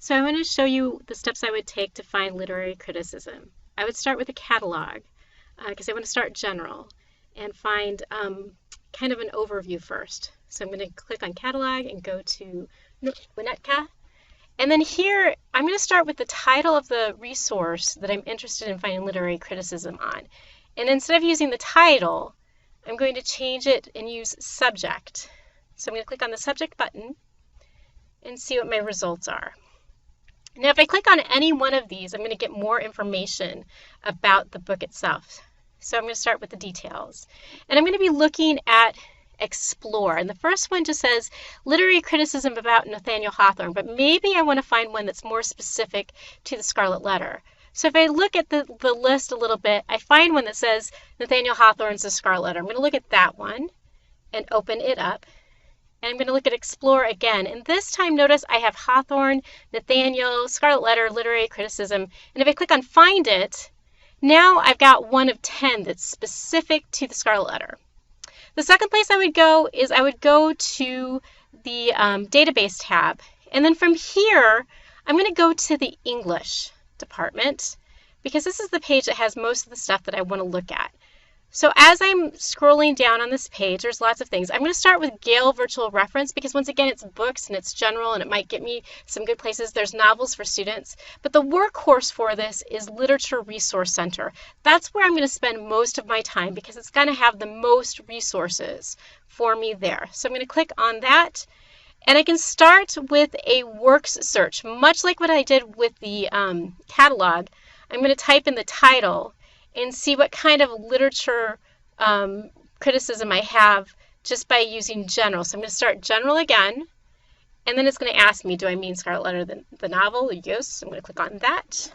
So I want to show you the steps I would take to find literary criticism. I would start with a catalog because I want to start general and find kind of an overview first. So I'm going to click on catalog and go to Winnetka. And then here, I'm going to start with the title of the resource that I'm interested in finding literary criticism on. And instead of using the title, I'm going to change it and use subject. So I'm going to click on the subject button and see what my results are. Now, if I click on any one of these, I'm going to get more information about the book itself. So I'm going to start with the details. And I'm going to be looking at Explore. And the first one just says literary criticism about Nathaniel Hawthorne, but maybe I want to find one that's more specific to the Scarlet Letter. So if I look at the list a little bit, I find one that says Nathaniel Hawthorne's The Scarlet Letter. I'm going to look at that one and open it up. And I'm going to look at Explore again. And this time, notice I have Hawthorne, Nathaniel, Scarlet Letter, literary criticism. And if I click on Find It, now I've got one of 10 that's specific to the Scarlet Letter. The second place I would go is I would go to the database tab. And then from here, I'm going to go to the English department because this is the page that has most of the stuff that I want to look at. So as I'm scrolling down on this page, there's lots of things. I'm going to start with Gale Virtual Reference because once again, it's books and it's general and it might get me some good places. There's novels for students, but the workhorse for this is Literature Resource Center. That's where I'm going to spend most of my time because it's going to have the most resources for me there. So I'm going to click on that. And I can start with a works search, much like what I did with the catalog. I'm going to type in the title and see what kind of literature criticism I have just by using general. So I'm going to start general again, and then it's going to ask me, do I mean Scarlet Letter, the novel? Yes, I'm going to click on that.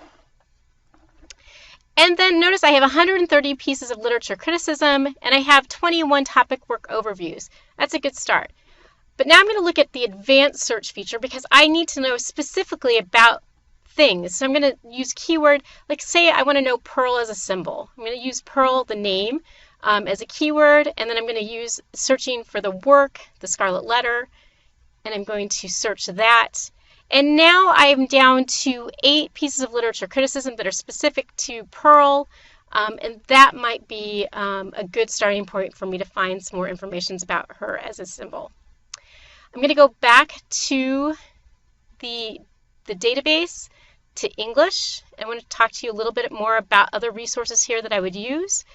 And then notice I have 130 pieces of literature criticism, and I have 21 topic work overviews. That's a good start. But now I'm going to look at the advanced search feature because I need to know specifically about things. So I'm going to use keyword, like say I want to know Pearl as a symbol. I'm going to use Pearl, the name, as a keyword, and then I'm going to use searching for the work, the Scarlet Letter, and I'm going to search that. And now I'm down to 8 pieces of literature criticism that are specific to Pearl, and that might be a good starting point for me to find some more information about her as a symbol. I'm going to go back to the database, to English. I want to talk to you a little bit more about other resources here that I would use.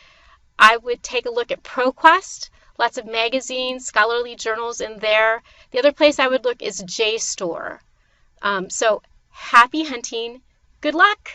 I would take a look at ProQuest, lots of magazines, scholarly journals in there. The other place I would look is JSTOR. So happy hunting. Good luck.